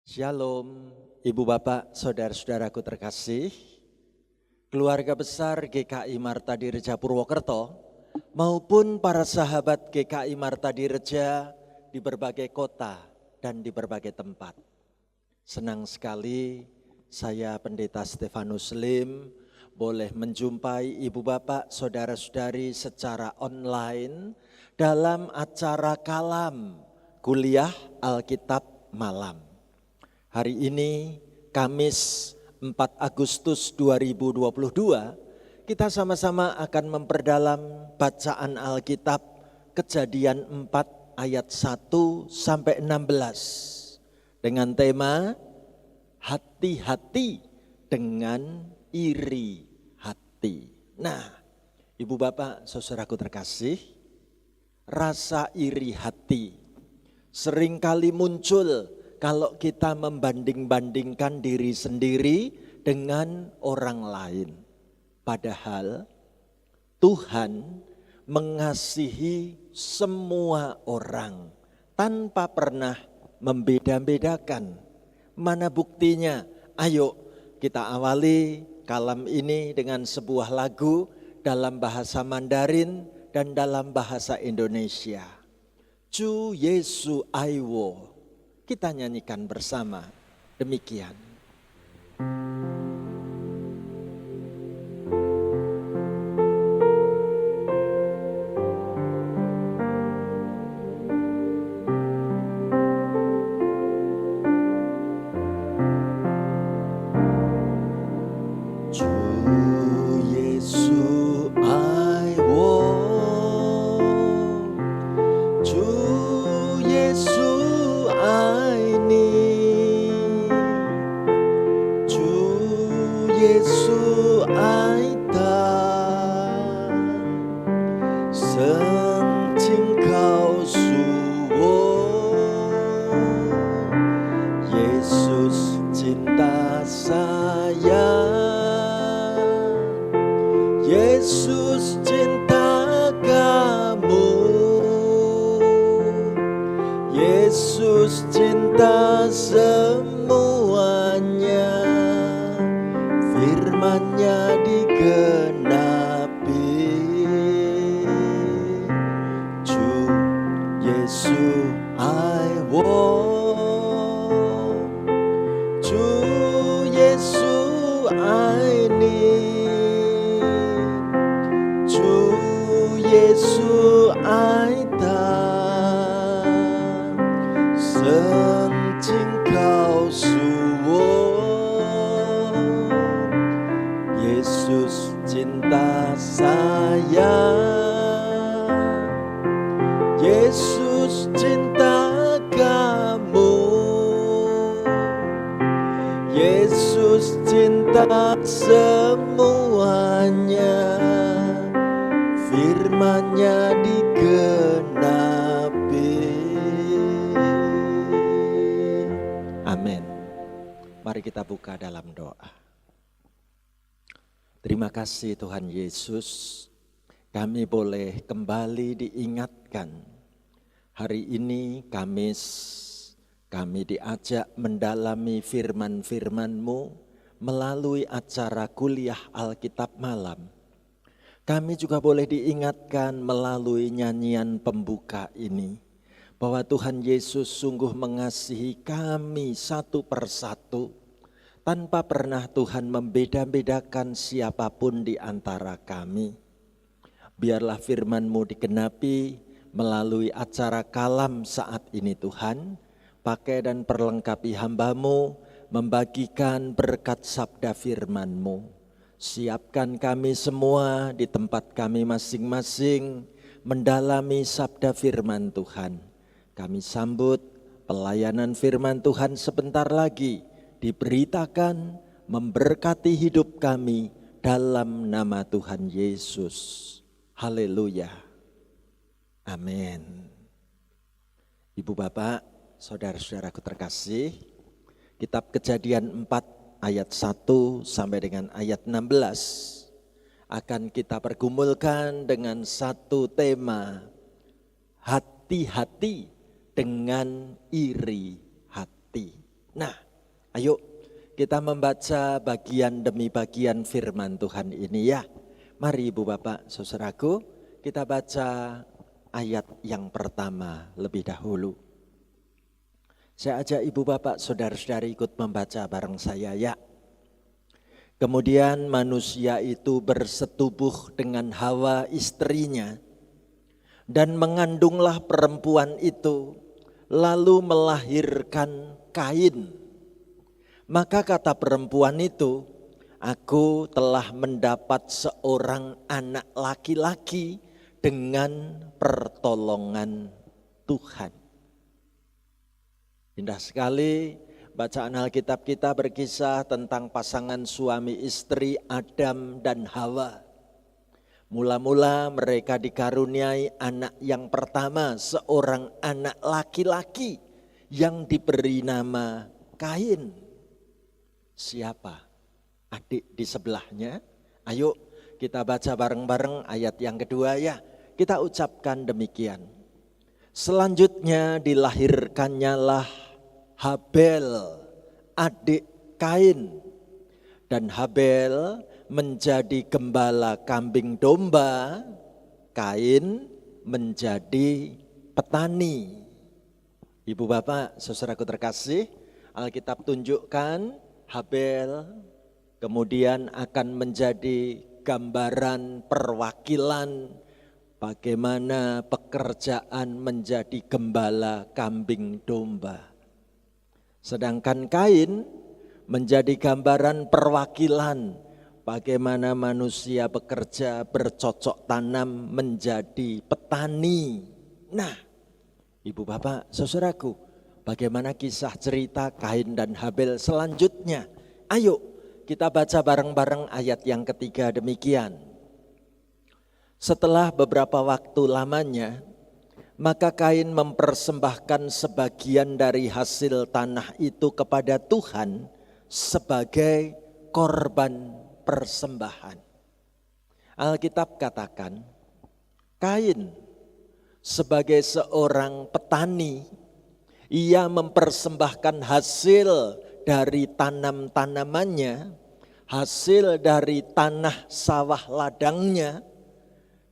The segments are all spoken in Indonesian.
Shalom, Ibu Bapak, Saudara-saudaraku terkasih, keluarga besar GKI Marta Dirja Purwokerto maupun para sahabat GKI Marta Dirja di berbagai kota dan di berbagai tempat. Senang sekali saya Pendeta Stefanus Lim boleh menjumpai Ibu Bapak, Saudara-saudari secara online dalam acara Kalam Kuliah Alkitab Malam. Hari ini Kamis 4 Agustus 2022 kita sama-sama akan memperdalam bacaan Alkitab Kejadian 4 ayat 1 sampai 16 dengan tema hati-hati dengan iri hati. Nah, Ibu Bapak, Saudaraku terkasih, rasa iri hati seringkali muncul kalau kita membanding-bandingkan diri sendiri dengan orang lain. Padahal Tuhan mengasihi semua orang tanpa pernah membeda-bedakan. Mana buktinya? Ayo kita awali kalam ini dengan sebuah lagu dalam bahasa Mandarin dan dalam bahasa Indonesia. Chu Yesu Aiwo. Kita nyanyikan bersama, demikian. Yesus cinta kamu, Yesus cinta semuanya, firman-Nya digenapi. Chu Yesu I want, Chu Yesu I need. Yesu ai ta sân chính cao suwo. Yesus cinta saya, Yesus cinta kamu, Yesus cinta semuanya, firman-Nya digenapi. Amin. Mari kita buka dalam doa. Terima kasih Tuhan Yesus, kami boleh kembali diingatkan. Hari ini Kamis, kami diajak mendalami firman-firman-Mu melalui acara kuliah Alkitab Malam. Kami juga boleh diingatkan melalui nyanyian pembuka ini bahwa Tuhan Yesus sungguh mengasihi kami satu persatu tanpa pernah Tuhan membeda-bedakan siapapun di antara kami. Biarlah firman-Mu digenapi melalui acara kalam saat ini Tuhan, pakai dan perlengkapi hamba-Mu membagikan berkat sabda firman-Mu. Siapkan kami semua di tempat kami masing-masing mendalami sabda firman Tuhan. Kami sambut pelayanan firman Tuhan sebentar lagi diberitakan memberkati hidup kami dalam nama Tuhan Yesus. Haleluya. Amin. Ibu Bapak, saudara-saudaraku terkasih, Kitab Kejadian 4 ayat 1 sampai dengan ayat 16 akan kita pergumulkan dengan satu tema, hati-hati dengan iri hati. Nah, Ayo kita membaca bagian demi bagian firman Tuhan ini ya. Mari Ibu Bapak Saudaraku, kita baca ayat yang pertama lebih dahulu. Saya ajak Ibu Bapak Saudara-saudari ikut membaca bareng saya ya. Kemudian manusia itu bersetubuh dengan Hawa istrinya, dan mengandunglah perempuan itu, lalu melahirkan Kain. Maka kata perempuan itu, aku telah mendapat seorang anak laki-laki dengan pertolongan Tuhan. Indah sekali bacaan Alkitab kita berkisah tentang pasangan suami istri Adam dan Hawa. Mula-mula mereka dikaruniai anak yang pertama, seorang anak laki-laki yang diberi nama Kain. Siapa? Adik di sebelahnya? Ayo kita baca bareng-bareng ayat yang kedua ya. Kita ucapkan demikian. Selanjutnya dilahirkannyalah Habel, adik Kain. Dan Habel menjadi gembala kambing domba, Kain menjadi petani. Ibu Bapak, saudaraku terkasih, Alkitab tunjukkan Habel kemudian akan menjadi gambaran perwakilan bagaimana pekerjaan menjadi gembala kambing domba. Sedangkan Kain menjadi gambaran perwakilan bagaimana manusia bekerja bercocok tanam menjadi petani. Nah, Ibu Bapak, saudaraku, bagaimana kisah cerita Kain dan Habel selanjutnya? Ayo kita baca bareng-bareng ayat yang ketiga demikian. Setelah beberapa waktu lamanya, maka Kain mempersembahkan sebagian dari hasil tanah itu kepada Tuhan sebagai korban persembahan. Alkitab katakan, Kain sebagai seorang petani, ia mempersembahkan hasil dari tanam-tanamannya, hasil dari tanah sawah ladangnya,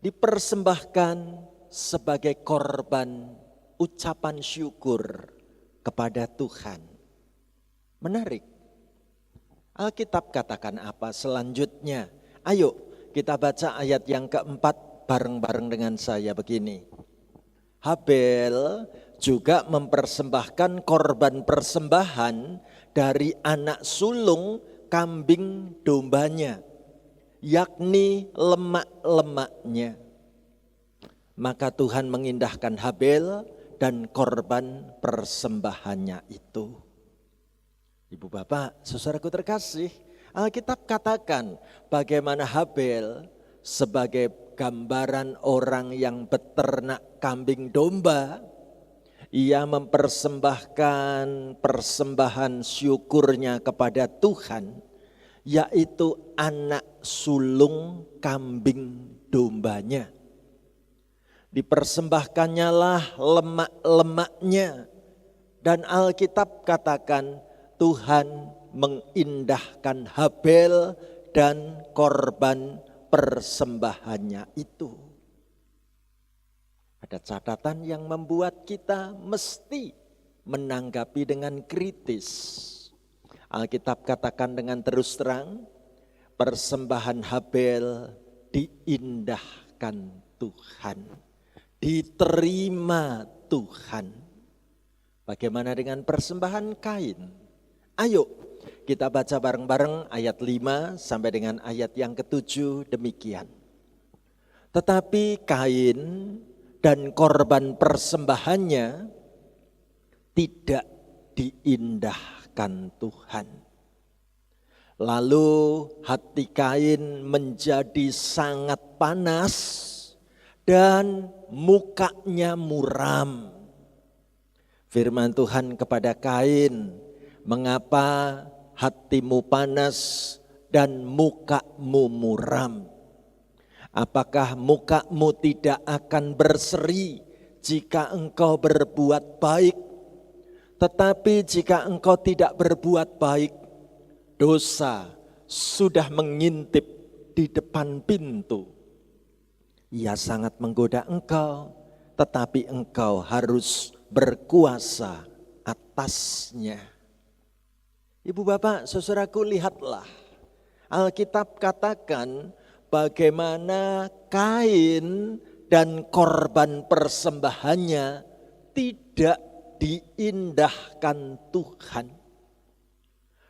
dipersembahkan sebagai korban ucapan syukur kepada Tuhan. Menarik. Alkitab katakan apa selanjutnya? Ayo kita baca ayat yang keempat bareng-bareng dengan saya begini. Habel juga mempersembahkan korban persembahan dari anak sulung kambing dombanya, yakni lemak-lemaknya. Maka Tuhan mengindahkan Habel dan korban persembahannya itu. Ibu Bapak, saudaraku terkasih, Alkitab katakan bagaimana Habel sebagai gambaran orang yang beternak kambing domba, ia mempersembahkan persembahan syukurnya kepada Tuhan, yaitu anak sulung kambing dombanya. Dipersembahkannyalah lemak-lemaknya, dan Alkitab katakan Tuhan mengindahkan Habel dan korban persembahannya itu. Ada catatan yang membuat kita mesti menanggapi dengan kritis. Alkitab katakan dengan terus terang, persembahan Habel diindahkan Tuhan, diterima Tuhan. Bagaimana dengan persembahan Kain? Ayo kita baca bareng-bareng ayat 5 sampai dengan ayat yang ke-7 demikian. Tetapi Kain dan korban persembahannya tidak diindahkan Tuhan. Lalu hati Kain menjadi sangat panas dan mukanya muram. Firman Tuhan kepada Kain, mengapa hatimu panas dan mukamu muram? Apakah mukamu tidak akan berseri jika engkau berbuat baik? Tetapi jika engkau tidak berbuat baik, dosa sudah mengintip di depan pintu. Ia sangat menggoda engkau, tetapi engkau harus berkuasa atasnya. Ibu bapak, saudaraku, lihatlah. Alkitab katakan bagaimana Kain dan korban persembahannya tidak diindahkan Tuhan.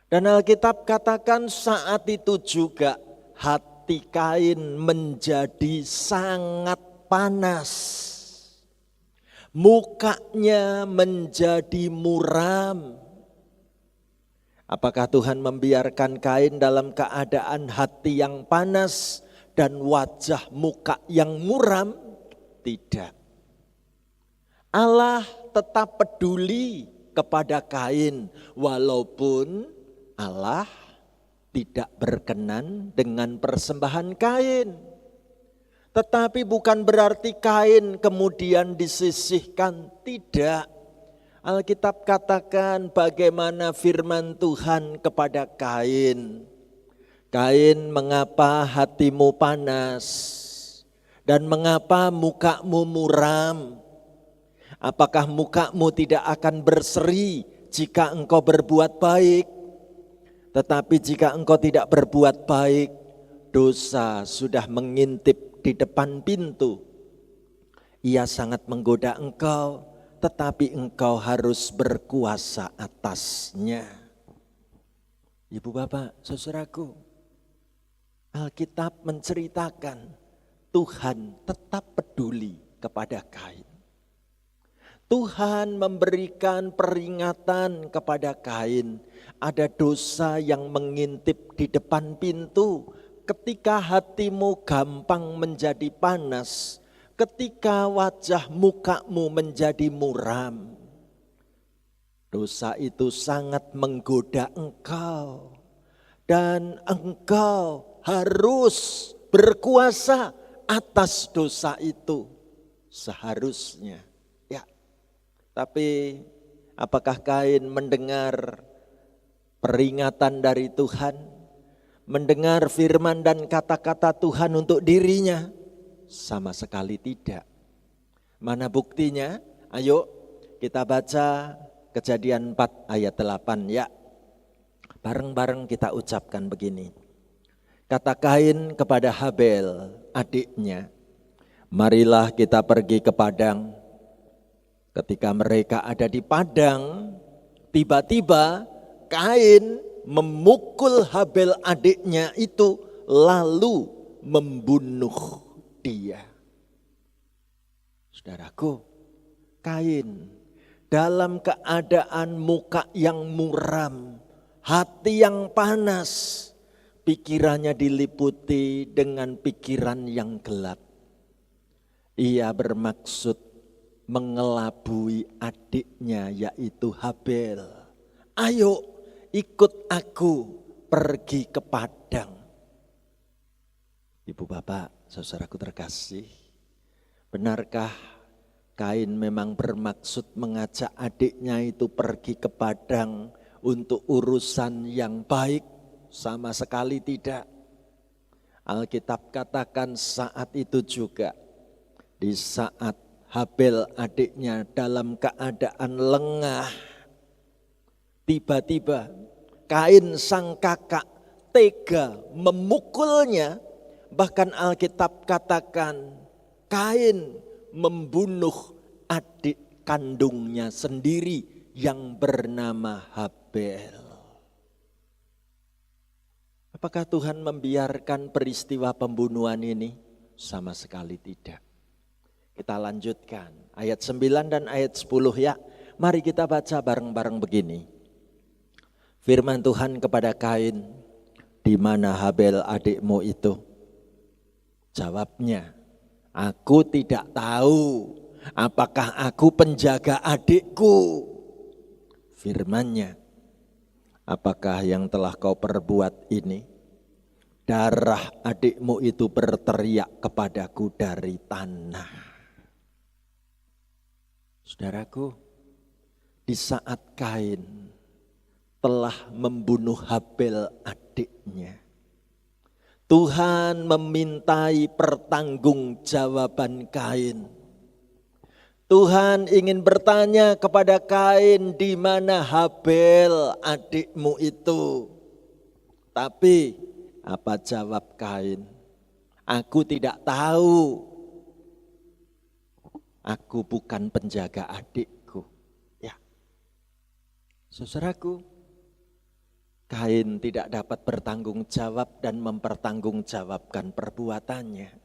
Dan Alkitab katakan saat itu juga hati Kain menjadi sangat panas. Mukanya menjadi muram. Apakah Tuhan membiarkan Kain dalam keadaan hati yang panas dan wajah muka yang muram? Tidak. Allah tetap peduli kepada Kain walaupun Allah tidak berkenan dengan persembahan Kain. Tetapi bukan berarti Kain kemudian disisihkan, tidak. Alkitab katakan bagaimana firman Tuhan kepada Kain. Kain, mengapa hatimu panas dan mengapa mukamu muram? Apakah mukamu tidak akan berseri jika engkau berbuat baik? Tetapi jika engkau tidak berbuat baik, dosa sudah mengintip di depan pintu. Ia sangat menggoda engkau, tetapi engkau harus berkuasa atasnya. Ibu bapak, saudaraku, Alkitab menceritakan Tuhan tetap peduli kepada Kain. Tuhan memberikan peringatan kepada Kain, ada dosa yang mengintip di depan pintu. Ketika hatimu gampang menjadi panas, ketika wajah mukamu menjadi muram, dosa itu sangat menggoda engkau. Dan engkau harus berkuasa atas dosa itu seharusnya. Ya. Tapi apakah Kain mendengar peringatan dari Tuhan? Mendengar firman dan kata-kata Tuhan untuk dirinya? Sama sekali tidak. Mana buktinya? Ayo kita baca Kejadian 4 ayat 8 ya. Bareng-bareng kita ucapkan begini. Kata Kain kepada Habel adiknya, marilah kita pergi ke padang. Ketika mereka ada di padang, tiba-tiba Kain memukul Habel adiknya itu lalu membunuh dia. Saudaraku, Kain dalam keadaan muka yang muram, hati yang panas, pikirannya diliputi dengan pikiran yang gelap. Ia bermaksud mengelabui adiknya yaitu Habel. Ayo ikut aku pergi ke padang. Ibu bapak, saudaraku terkasih, benarkah Kain memang bermaksud mengajak adiknya itu pergi ke padang untuk urusan yang baik? Sama sekali tidak. Alkitab katakan saat itu juga, di saat Habel adiknya dalam keadaan lengah, tiba-tiba Kain sang kakak tega memukulnya. Bahkan Alkitab katakan Kain membunuh adik kandungnya sendiri yang bernama Habel. Apakah Tuhan membiarkan peristiwa pembunuhan ini? Sama sekali tidak. Kita lanjutkan ayat 9 dan ayat 10 ya. Mari kita baca bareng-bareng begini. Firman Tuhan kepada Kain, di mana Habel adikmu itu? Jawabnya, aku tidak tahu. Apakah aku penjaga adikku? Firman-Nya, apakah yang telah kau perbuat ini? Darah adikmu itu berteriak kepadaku dari tanah. Saudaraku, di saat Kain telah membunuh Habel adiknya. Tuhan memintai pertanggungjawaban Kain. Tuhan ingin bertanya kepada Kain, di mana Habel adikmu itu? Tapi apa jawab Kain? Aku tidak tahu. Aku bukan penjaga adikku. Ya. Saudaraku, Kain tidak dapat bertanggung jawab dan mempertanggungjawabkan perbuatannya.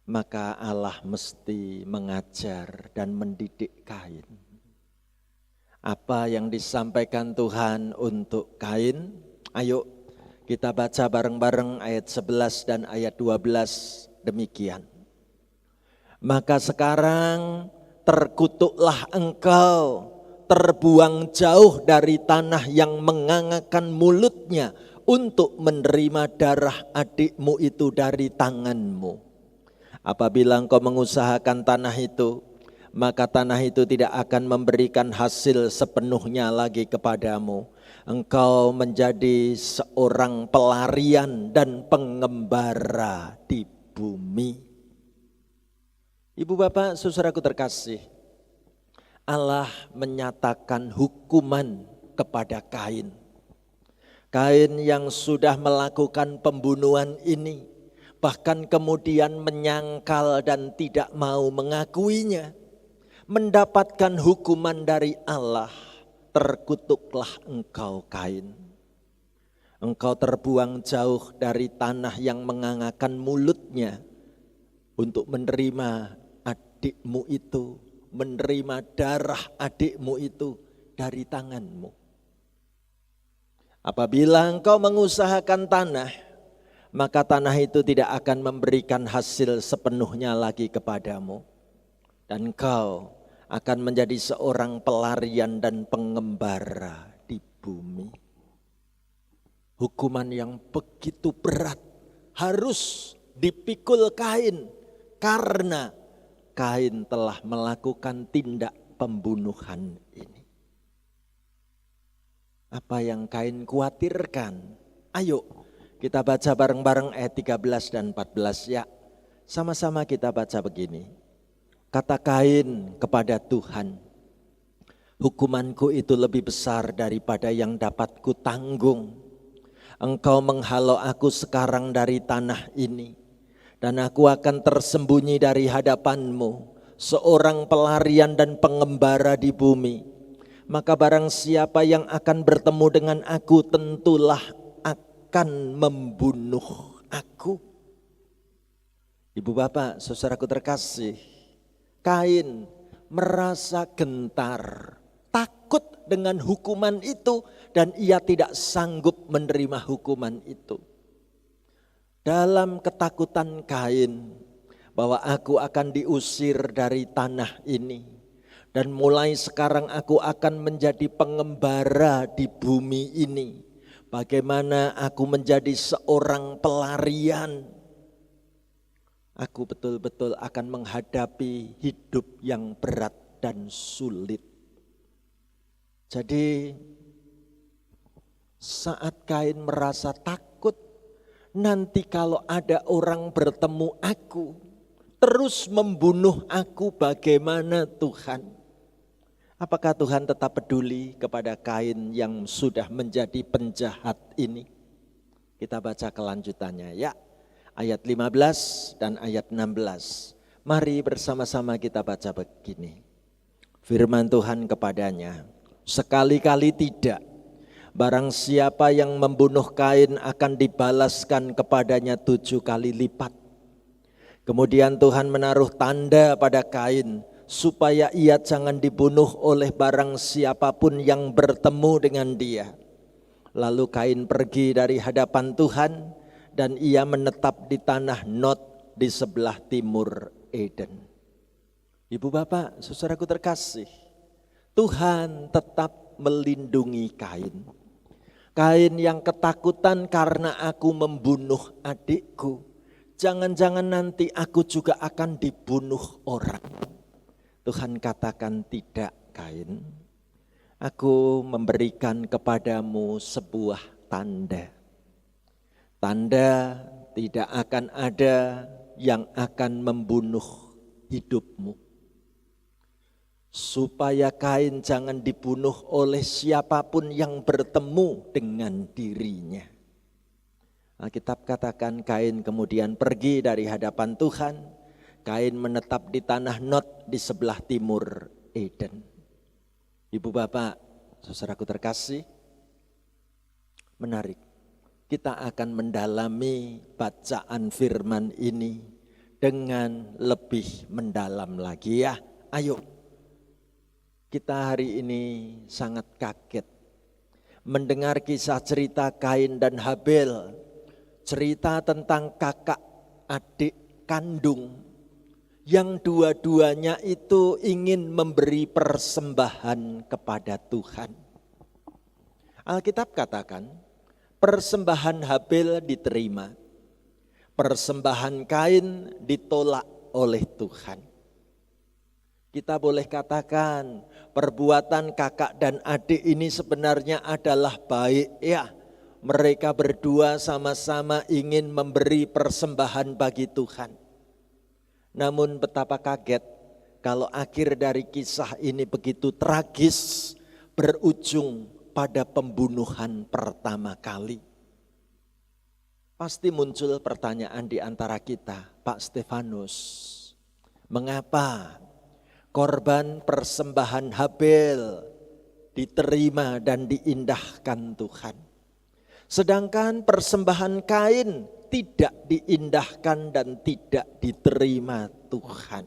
Maka Allah mesti mengajar dan mendidik Kain. Apa yang disampaikan Tuhan untuk Kain? Ayo kita baca bareng-bareng ayat 11 dan ayat 12 demikian. Maka sekarang terkutuklah engkau, terbuang jauh dari tanah yang mengangakkan mulutnya untuk menerima darah adikmu itu dari tanganmu. Apabila engkau mengusahakan tanah itu, maka tanah itu tidak akan memberikan hasil sepenuhnya lagi kepadamu. Engkau menjadi seorang pelarian dan pengembara di bumi. Ibu bapak saudaraku terkasih, Allah menyatakan hukuman kepada Kain. Kain yang sudah melakukan pembunuhan ini, bahkan kemudian menyangkal dan tidak mau mengakuinya, mendapatkan hukuman dari Allah. Terkutuklah engkau Kain. Engkau terbuang jauh dari tanah yang mengangakkan mulutnya untuk menerima adikmu itu, menerima darah adikmu itu dari tanganmu. Apabila engkau mengusahakan tanah, maka tanah itu tidak akan memberikan hasil sepenuhnya lagi kepadamu. Dan engkau akan menjadi seorang pelarian dan pengembara di bumi. Hukuman yang begitu berat harus dipikul Kain karena Kain telah melakukan tindak pembunuhan ini. Apa yang Kain khawatirkan? Ayo kita baca bareng-bareng ayat 13 dan 14 ya. Sama-sama kita baca begini. Kata Kain kepada Tuhan, hukumanku itu lebih besar daripada yang dapat kutanggung. Engkau menghalau aku sekarang dari tanah ini, dan aku akan tersembunyi dari hadapanmu, seorang pelarian dan pengembara di bumi. Maka barang siapa yang akan bertemu dengan aku tentulah akan membunuh aku. Ibu bapak saudaraku terkasih, Kain merasa gentar, takut dengan hukuman itu, dan ia tidak sanggup menerima hukuman itu. Dalam ketakutan Kain bahwa aku akan diusir dari tanah ini, dan mulai sekarang aku akan menjadi pengembara di bumi ini. Bagaimana aku menjadi seorang pelarian? Aku betul-betul akan menghadapi hidup yang berat dan sulit. Jadi saat Kain merasa takut, nanti kalau ada orang bertemu aku, terus membunuh aku, bagaimana Tuhan? Apakah Tuhan tetap peduli kepada Kain yang sudah menjadi penjahat ini? Kita baca kelanjutannya ya. Ayat 15 dan ayat 16. Mari bersama-sama kita baca begini. Firman Tuhan kepadanya, sekali-kali tidak. Barang siapa yang membunuh Kain akan dibalaskan kepadanya 7 kali lipat. Kemudian Tuhan menaruh tanda pada Kain supaya ia jangan dibunuh oleh barang siapapun yang bertemu dengan dia. Lalu Kain pergi dari hadapan Tuhan dan ia menetap di tanah Nod di sebelah timur Eden. Ibu bapak, saudaraku terkasih, Tuhan tetap melindungi Kain. Kain yang ketakutan karena aku membunuh adikku. Jangan-jangan nanti aku juga akan dibunuh orang. Tuhan katakan tidak Kain, aku memberikan kepadamu sebuah tanda. Tanda tidak akan ada yang akan membunuh hidupmu. Supaya Kain jangan dibunuh oleh siapapun yang bertemu dengan dirinya. Alkitab katakan Kain kemudian pergi dari hadapan Tuhan. Kain menetap di tanah Nod di sebelah timur Eden. Ibu bapak, saudaraku terkasih, menarik. Kita akan mendalami bacaan firman ini dengan lebih mendalam lagi ya. Ayo, kita hari ini sangat kaget mendengar kisah cerita Kain dan Habel. Cerita tentang kakak adik kandung yang dua-duanya itu ingin memberi persembahan kepada Tuhan. Alkitab katakan, persembahan Habel diterima, persembahan Kain ditolak oleh Tuhan. Kita boleh katakan perbuatan kakak dan adik ini sebenarnya adalah baik ya. Mereka berdua sama-sama ingin memberi persembahan bagi Tuhan. Namun betapa kaget kalau akhir dari kisah ini begitu tragis, berujung pada pembunuhan pertama kali. Pasti muncul pertanyaan di antara kita, Pak Stefanus, mengapa korban persembahan Habel diterima dan diindahkan Tuhan, sedangkan persembahan Kain tidak diindahkan dan tidak diterima Tuhan?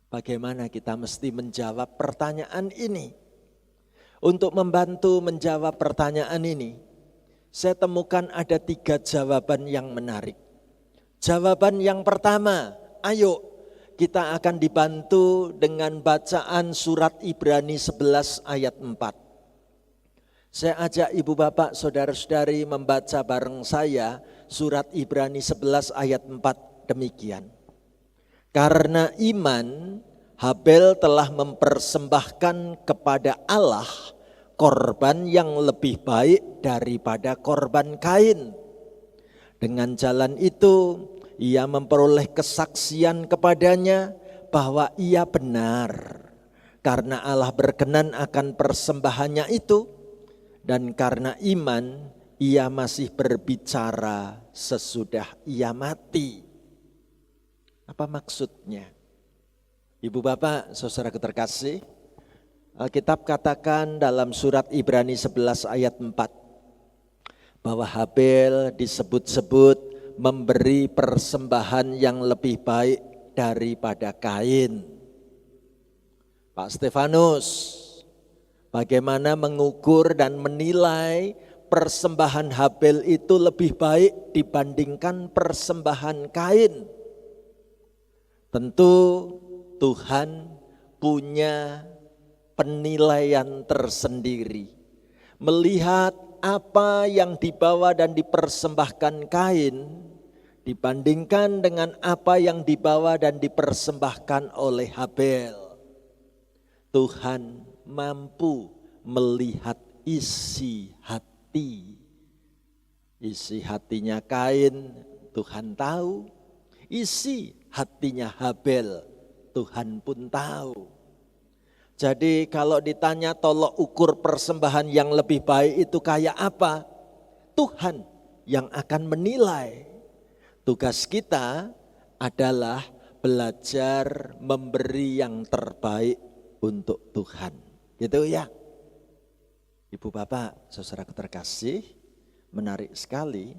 Bagaimana kita mesti menjawab pertanyaan ini? Untuk membantu menjawab pertanyaan ini, saya temukan ada 3 jawaban yang menarik. Jawaban yang pertama, ayo kita akan dibantu dengan bacaan surat Ibrani 11 ayat 4. Saya ajak ibu bapak saudara-saudari membaca bareng saya surat Ibrani 11 ayat 4 demikian. Karena iman, Habel telah mempersembahkan kepada Allah korban yang lebih baik daripada korban Kain. Dengan jalan itu, ia memperoleh kesaksian kepadanya bahwa ia benar. Karena Allah berkenan akan persembahannya itu, dan karena iman, ia masih berbicara sesudah ia mati. Apa maksudnya? Ibu bapak, saudara terkasih, Alkitab katakan dalam surat Ibrani 11 ayat 4 bahwa Habel disebut-sebut memberi persembahan yang lebih baik daripada Kain. Pak Stefanus, bagaimana mengukur dan menilai persembahan Habel itu lebih baik dibandingkan persembahan Kain? Tentu Tuhan punya penilaian tersendiri. Melihat apa yang dibawa dan dipersembahkan Kain dibandingkan dengan apa yang dibawa dan dipersembahkan oleh Habel. Tuhan mampu melihat isi hati. Isi hatinya Kain Tuhan tahu, isi hatinya Habel Tuhan pun tahu. Jadi kalau ditanya tolok ukur persembahan yang lebih baik itu kayak apa? Tuhan yang akan menilai. Tugas kita adalah belajar memberi yang terbaik untuk Tuhan. Gitu ya. Ibu bapak, saudara terkasih, menarik sekali.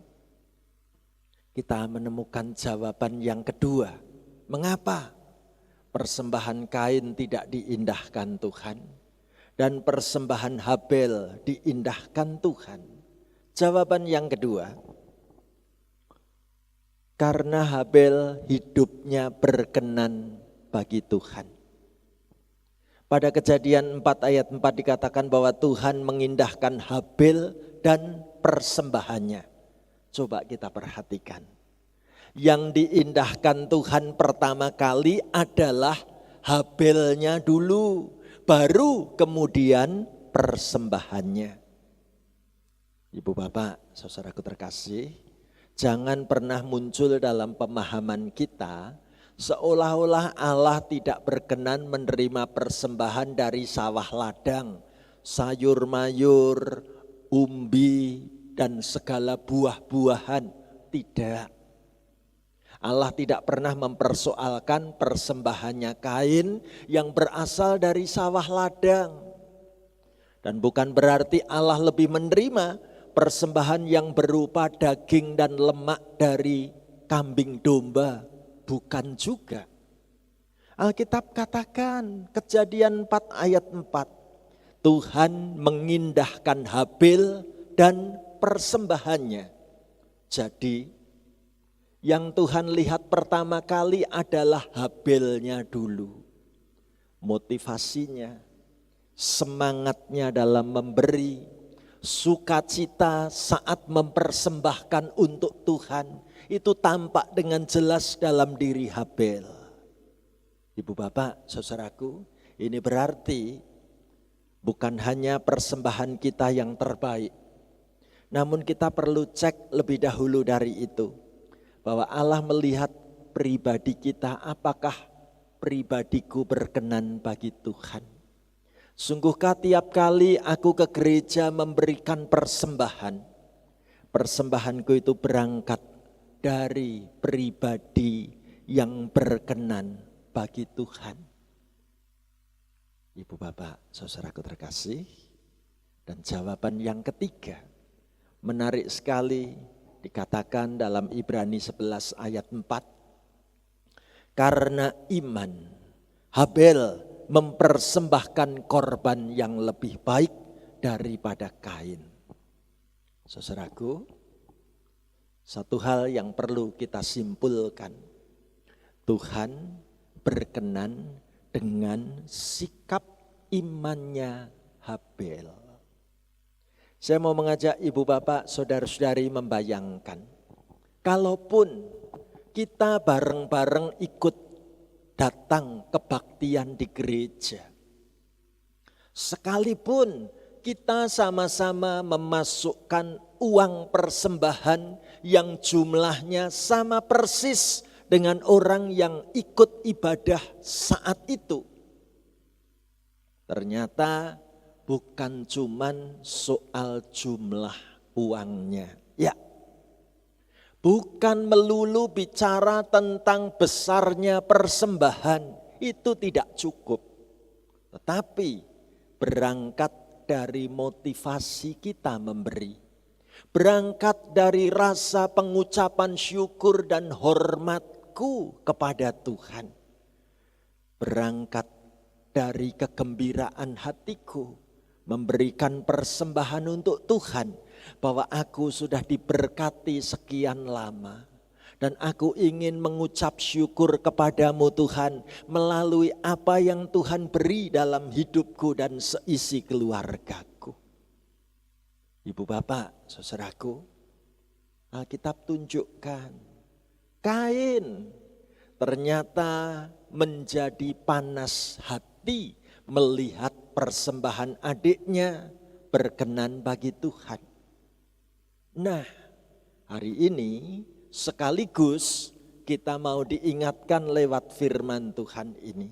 Kita menemukan jawaban yang kedua. Mengapa persembahan Kain tidak diindahkan Tuhan dan persembahan Habel diindahkan Tuhan? Jawaban yang kedua, karena Habel hidupnya berkenan bagi Tuhan. Pada Kejadian 4 ayat 4 dikatakan bahwa Tuhan mengindahkan Habel dan persembahannya. Coba kita perhatikan. Yang diindahkan Tuhan pertama kali adalah Habelnya dulu, baru kemudian persembahannya. Ibu bapak, saudaraku terkasih, jangan pernah muncul dalam pemahaman kita seolah-olah Allah tidak berkenan menerima persembahan dari sawah ladang, sayur mayur, umbi, dan segala buah-buahan. Tidak. Allah tidak pernah mempersoalkan persembahannya Kain yang berasal dari sawah ladang. Dan bukan berarti Allah lebih menerima persembahan yang berupa daging dan lemak dari kambing domba. Bukan juga. Alkitab katakan Kejadian 4 ayat 4. Tuhan mengindahkan Habil dan persembahannya. Jadi yang Tuhan lihat pertama kali adalah Habilnya dulu. Motivasinya, semangatnya dalam memberi, sukacita saat mempersembahkan untuk Tuhan, itu tampak dengan jelas dalam diri Habil. Ibu bapak, saudaraku, ini berarti bukan hanya persembahan kita yang terbaik, namun kita perlu cek lebih dahulu dari itu. Bahwa Allah melihat pribadi kita, apakah pribadiku berkenan bagi Tuhan. Sungguhkah tiap kali aku ke gereja memberikan persembahan, persembahanku itu berangkat dari pribadi yang berkenan bagi Tuhan. Ibu bapak, saudaraku terkasih, dan jawaban yang ketiga menarik sekali. Dikatakan dalam Ibrani 11 ayat 4, karena iman Habel mempersembahkan korban yang lebih baik daripada Kain. Saudaraku, satu hal yang perlu kita simpulkan, Tuhan berkenan dengan sikap imannya Habel. Saya mau mengajak ibu bapak, saudara-saudari membayangkan, kalaupun kita bareng-bareng ikut datang kebaktian di gereja, sekalipun kita sama-sama memasukkan uang persembahan yang jumlahnya sama persis dengan orang yang ikut ibadah saat itu, ternyata bukan cuman soal jumlah uangnya. Ya, bukan melulu bicara tentang besarnya persembahan, itu tidak cukup. Tetapi berangkat dari motivasi kita memberi. Berangkat dari rasa pengucapan syukur dan hormatku kepada Tuhan. Berangkat dari kegembiraan hatiku memberikan persembahan untuk Tuhan, bahwa aku sudah diberkati sekian lama dan aku ingin mengucap syukur kepadamu Tuhan melalui apa yang Tuhan beri dalam hidupku dan seisi keluargaku. Ibu bapak, saudaraku, Alkitab tunjukkan Kain ternyata menjadi panas hati melihat persembahan adiknya berkenan bagi Tuhan. Nah, hari ini sekaligus kita mau diingatkan lewat firman Tuhan ini.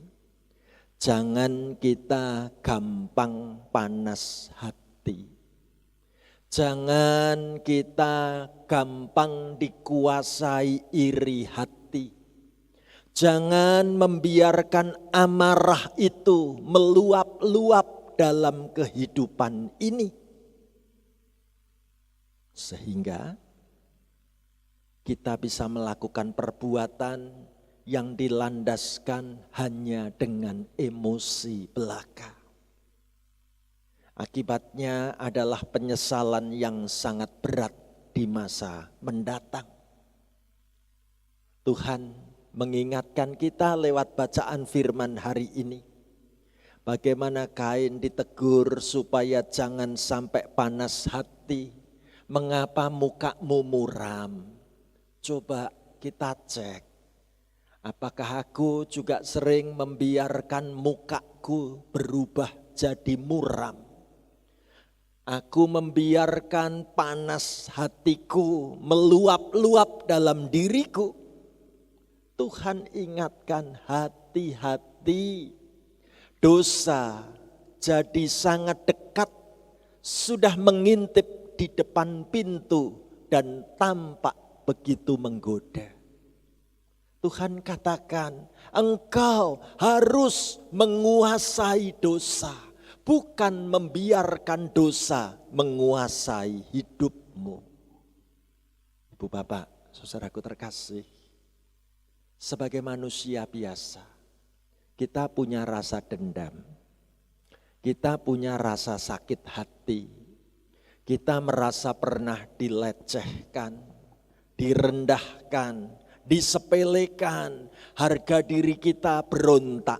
Jangan kita gampang panas hati. Jangan kita gampang dikuasai iri hati. Jangan membiarkan amarah itu meluap-luap dalam kehidupan ini. Sehingga kita bisa melakukan perbuatan yang dilandaskan hanya dengan emosi belaka. Akibatnya adalah penyesalan yang sangat berat di masa mendatang. Tuhan mengingatkan kita lewat bacaan firman hari ini. Bagaimana Kain ditegur supaya jangan sampai panas hati. Mengapa mukamu muram? Coba kita cek. Apakah aku juga sering membiarkan mukaku berubah jadi muram? Aku membiarkan panas hatiku meluap-luap dalam diriku. Tuhan ingatkan, hati-hati. Dosa jadi sangat dekat, sudah mengintip di depan pintu dan tampak begitu menggoda. Tuhan katakan, engkau harus menguasai dosa, bukan membiarkan dosa menguasai hidupmu. Ibu bapak, saudaraku terkasih, sebagai manusia biasa, kita punya rasa dendam, kita punya rasa sakit hati, kita merasa pernah dilecehkan, direndahkan, disepelekan, harga diri kita berontak,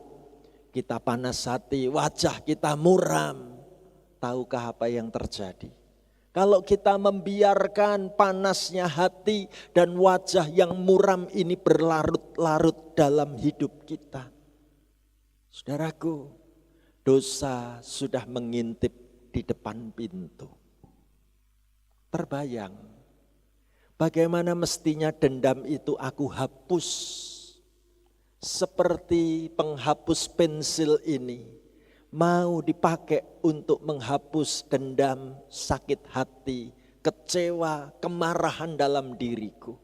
kita panas hati, wajah kita muram. Tahukah apa yang terjadi? Kalau kita membiarkan panasnya hati dan wajah yang muram ini berlarut-larut dalam hidup kita. Saudaraku, dosa sudah mengintip di depan pintu. Terbayang bagaimana mestinya dendam itu aku hapus. Seperti penghapus pensil ini mau dipakai untuk menghapus dendam, sakit hati, kecewa, kemarahan dalam diriku.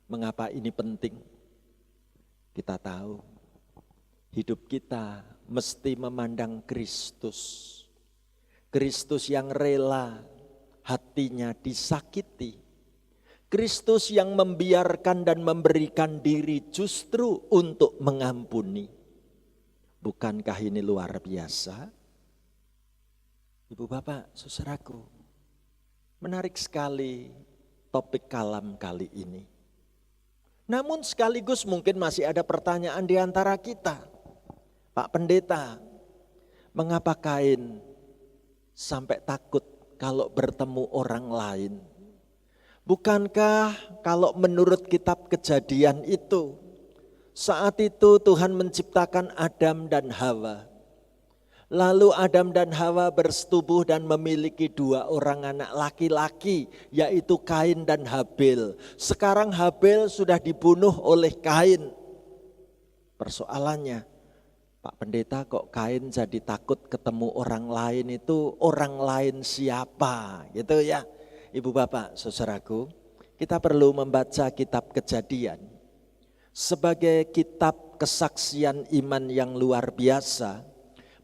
Mengapa ini penting? Kita tahu hidup kita mesti memandang Kristus. Kristus yang rela hatinya disakiti. Kristus yang membiarkan dan memberikan diri justru untuk mengampuni. Bukankah ini luar biasa? Ibu bapak, saudaraku, menarik sekali topik kalam kali ini. Namun sekaligus mungkin masih ada pertanyaan di antara kita. Pak Pendeta, mengapa Kain sampai takut kalau bertemu orang lain? Bukankah kalau menurut kitab Kejadian itu, saat itu Tuhan menciptakan Adam dan Hawa. Lalu Adam dan Hawa bersetubuh dan memiliki 2 orang anak laki-laki, yaitu Kain dan Habil. Sekarang Habil sudah dibunuh oleh Kain. Persoalannya, Pak Pendeta, kok Kain jadi takut ketemu orang lain? Itu orang lain siapa? Gitu ya. Ibu bapak, saudaraku, kita perlu membaca kitab Kejadian sebagai kitab kesaksian iman yang luar biasa.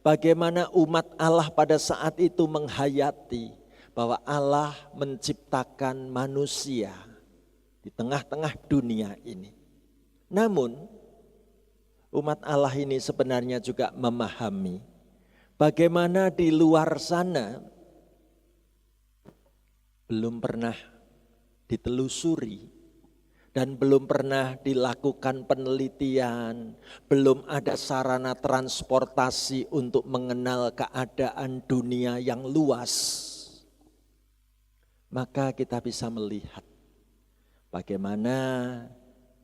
Bagaimana umat Allah pada saat itu menghayati bahwa Allah menciptakan manusia di tengah-tengah dunia ini. Namun umat Allah ini sebenarnya juga memahami bagaimana di luar sana belum pernah ditelusuri dan belum pernah dilakukan penelitian, belum ada sarana transportasi untuk mengenal keadaan dunia yang luas. Maka kita bisa melihat bagaimana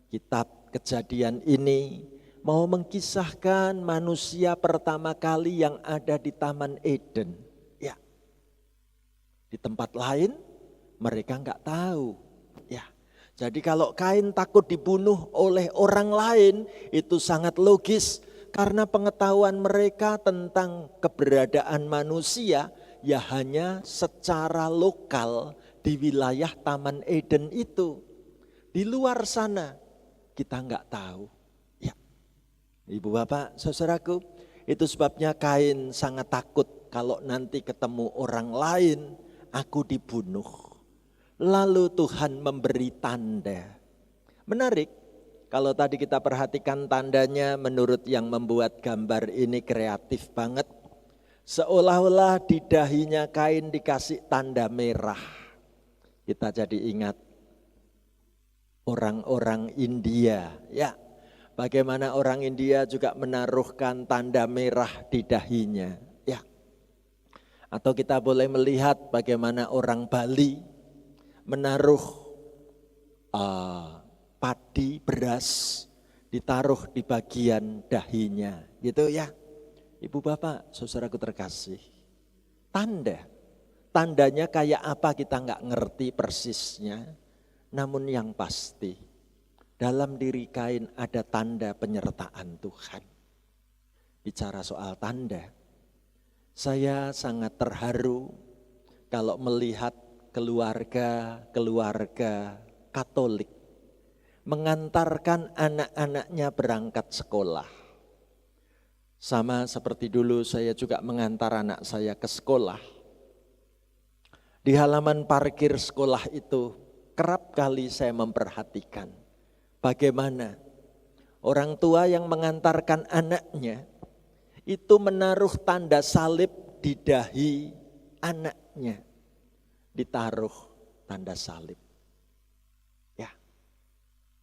kitab Kejadian ini mau mengkisahkan manusia pertama kali yang ada di Taman Eden. Ya, di tempat lain mereka enggak tahu. Ya, jadi kalau Kain takut dibunuh oleh orang lain itu sangat logis karena pengetahuan mereka tentang keberadaan manusia ya hanya secara lokal di wilayah Taman Eden itu. Di luar sana kita enggak tahu. Ya, Ibu bapak, saudaraku, itu sebabnya Kain sangat takut kalau nanti ketemu orang lain aku dibunuh. Lalu Tuhan memberi tanda. Menarik, kalau tadi kita perhatikan tandanya menurut yang membuat gambar ini kreatif banget. Seolah-olah di dahinya Kain dikasih tanda merah. Kita jadi ingat orang-orang India. Ya, bagaimana orang India juga menaruhkan tanda merah di dahinya. Ya, atau kita boleh melihat bagaimana orang Bali menaruh padi beras ditaruh di bagian dahinya, gitu ya. Ibu bapak, saudaraku terkasih, tandanya kayak apa kita nggak ngerti persisnya, namun yang pasti dalam diri Kain ada tanda penyertaan Tuhan. Bicara soal tanda, saya sangat terharu kalau melihat keluarga Katolik mengantarkan anak-anaknya berangkat sekolah. Sama seperti dulu saya juga mengantar anak saya ke sekolah. Di halaman parkir sekolah itu kerap kali saya memperhatikan bagaimana orang tua yang mengantarkan anaknya itu menaruh tanda salib di dahi anaknya. Ditaruh tanda salib. Ya.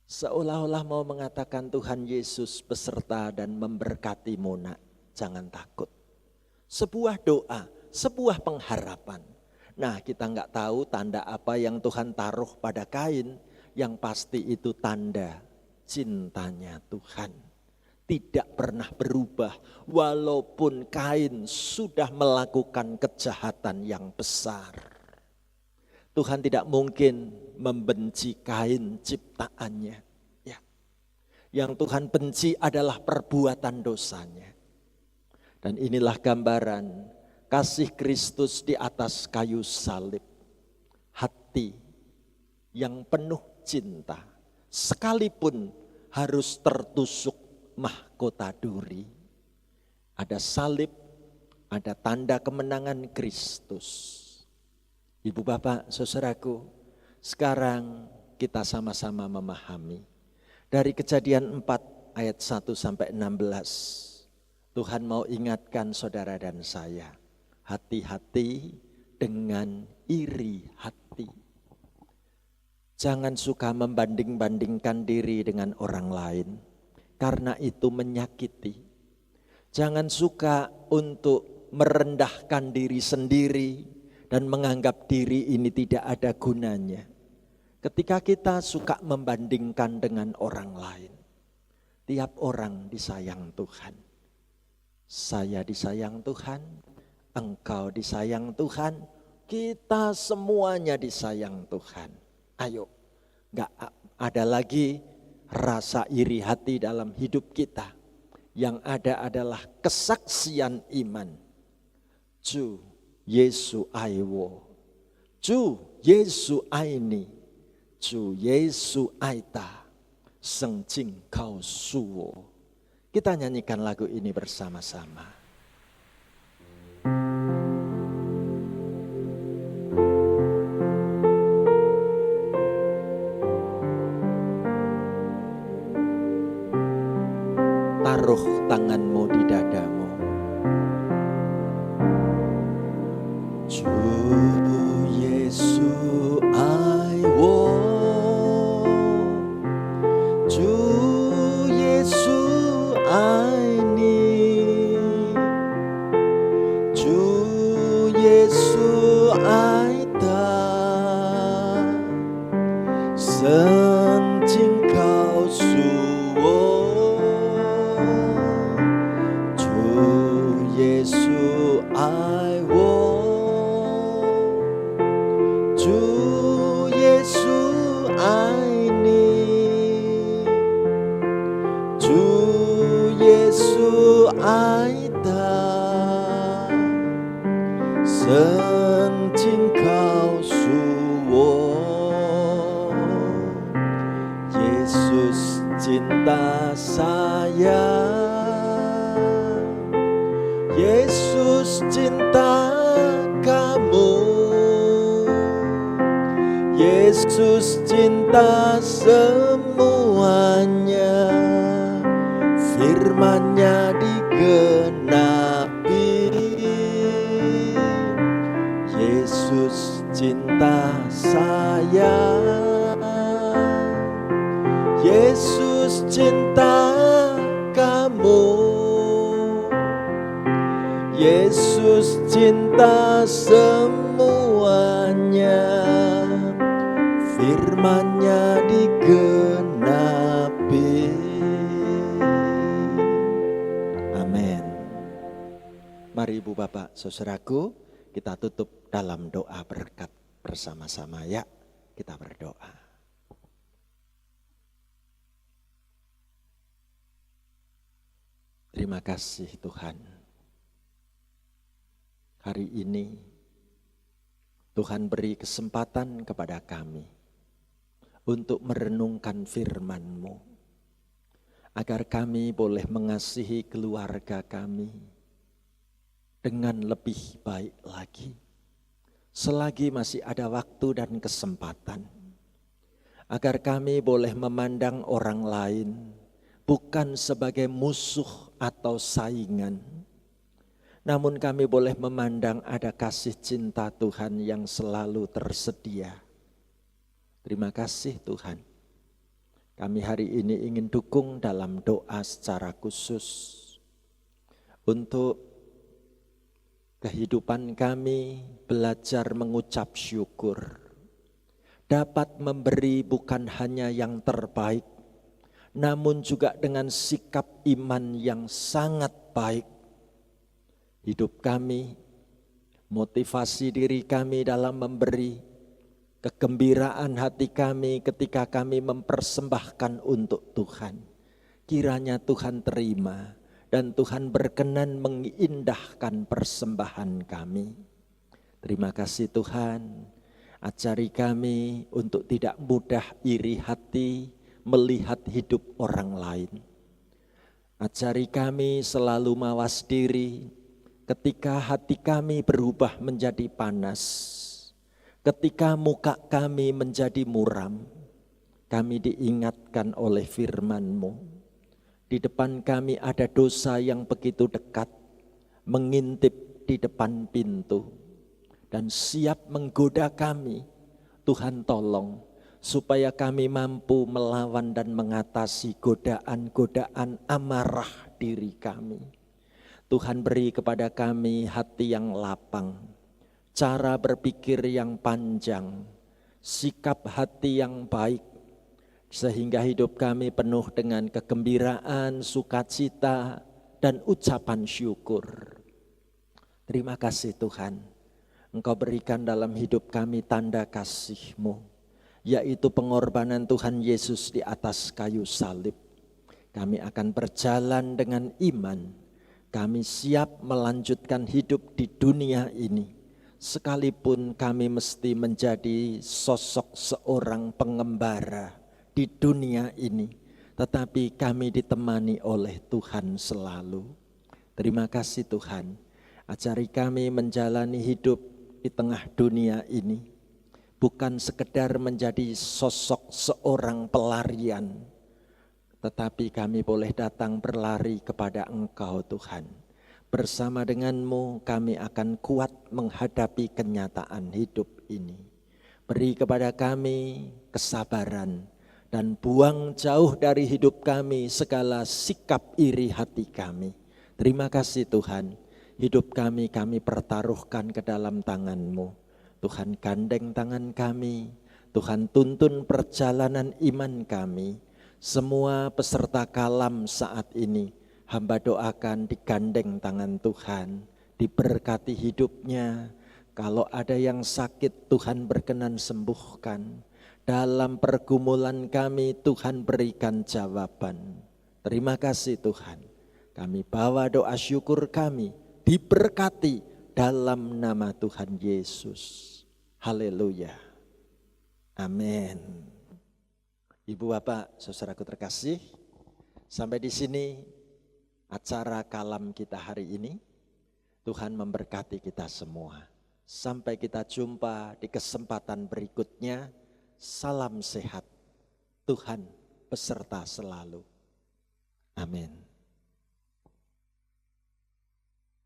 Seolah-olah mau mengatakan Tuhan Yesus beserta dan memberkatimu nak, jangan takut. Sebuah doa, sebuah pengharapan. Nah, kita enggak tahu tanda apa yang Tuhan taruh pada Kain, yang pasti itu tanda cintanya Tuhan. Tidak pernah berubah walaupun Kain sudah melakukan kejahatan yang besar. Tuhan tidak mungkin membenci Kain ciptaannya. Ya. Yang Tuhan benci adalah perbuatan dosanya. Dan inilah gambaran kasih Kristus di atas kayu salib. Hati yang penuh cinta, sekalipun harus tertusuk mahkota duri. Ada salib, ada tanda kemenangan Kristus. Ibu bapak, saudaraku, sekarang kita sama-sama memahami. Dari Kejadian 4 ayat 1 sampai 16, Tuhan mau ingatkan saudara dan saya, hati-hati dengan iri hati. Jangan suka membanding-bandingkan diri dengan orang lain, karena itu menyakiti. Jangan suka untuk merendahkan diri sendiri dan menganggap diri ini tidak ada gunanya. Ketika kita suka membandingkan dengan orang lain, tiap orang disayang Tuhan. Saya disayang Tuhan, engkau disayang Tuhan, kita semuanya disayang Tuhan. Ayo, gak ada lagi rasa iri hati dalam hidup kita. Yang ada adalah kesaksian iman. Ju Yesu aiwo, Ju Yesu aini, Ju Yesu aita, Seng Jing Kau Suwo. Kita nyanyikan lagu ini bersama-sama. Taruh tanganmu di dadamu. Ju Yesu aiwo, Ju Yesu aini, Ju Yesu aita, Seng Jing Kau Suwo, Ju Yesu aiwo, Ju Yesu aini, Ju Yesu aita, Seng Jing Kau Suwo. Yesus cinta saya, Yesus cinta kamu, Yesus cinta semuanya, firman-Nya digenapi. Yesus cinta saya, Yesus cinta kamu, Yesus cinta semuanya, firman-Nya digenapi. Mari Ibu Bapak Saudaraku, kita tutup dalam doa berkat bersama-sama ya. Kita berdoa. Terima kasih Tuhan. Hari ini Tuhan beri kesempatan kepada kami untuk merenungkan firman-Mu, agar kami boleh mengasihi keluarga kami dengan lebih baik lagi. Selagi masih ada waktu dan kesempatan, agar kami boleh memandang orang lain bukan sebagai musuh atau saingan, namun kami boleh memandang ada kasih cinta Tuhan yang selalu tersedia. Terima kasih Tuhan. Kami hari ini ingin dukung dalam doa secara khusus untuk kehidupan kami belajar mengucap syukur, dapat memberi bukan hanya yang terbaik, namun juga dengan sikap iman yang sangat baik. Hidup kami, motivasi diri kami dalam memberi, kegembiraan hati kami ketika kami mempersembahkan untuk Tuhan. Kiranya Tuhan terima dan Tuhan berkenan mengindahkan persembahan kami. Terima kasih Tuhan, ajari kami untuk tidak mudah iri hati melihat hidup orang lain. Ajari kami selalu mawas diri ketika hati kami berubah menjadi panas, ketika muka kami menjadi muram. Kami diingatkan oleh firman-Mu, di depan kami ada dosa yang begitu dekat, mengintip di depan pintu, dan siap menggoda kami. Tuhan tolong, supaya kami mampu melawan dan mengatasi godaan-godaan amarah diri kami. Tuhan beri kepada kami hati yang lapang, cara berpikir yang panjang, sikap hati yang baik, sehingga hidup kami penuh dengan kegembiraan, sukacita, dan ucapan syukur. Terima kasih Tuhan, Engkau berikan dalam hidup kami tanda kasih-Mu, yaitu pengorbanan Tuhan Yesus di atas kayu salib. Kami akan berjalan dengan iman. Kami siap melanjutkan hidup di dunia ini, sekalipun kami mesti menjadi sosok seorang pengembara di dunia ini, tetapi kami ditemani oleh Tuhan selalu. Terima kasih Tuhan, ajari kami menjalani hidup di tengah dunia ini, bukan sekedar menjadi sosok seorang pelarian, tetapi kami boleh datang berlari kepada Engkau Tuhan. Bersama denganmu kami akan kuat menghadapi kenyataan hidup ini. Beri kepada kami kesabaran dan buang jauh dari hidup kami segala sikap iri hati kami. Terima kasih Tuhan, hidup kami pertaruhkan ke dalam tangan-Mu. Tuhan gandeng tangan kami, Tuhan tuntun perjalanan iman kami. Semua peserta kalam saat ini, hamba doakan digandeng tangan Tuhan, diberkati hidupnya. Kalau ada yang sakit, Tuhan berkenan sembuhkan. Dalam pergumulan kami, Tuhan berikan jawaban. Terima kasih Tuhan, kami bawa doa syukur kami, diberkati dalam nama Tuhan Yesus. Haleluya. Amin. Ibu Bapak, saudaraku terkasih, sampai di sini acara kalam kita hari ini. Tuhan memberkati kita semua. Sampai kita jumpa di kesempatan berikutnya. Salam sehat. Tuhan beserta selalu. Amin.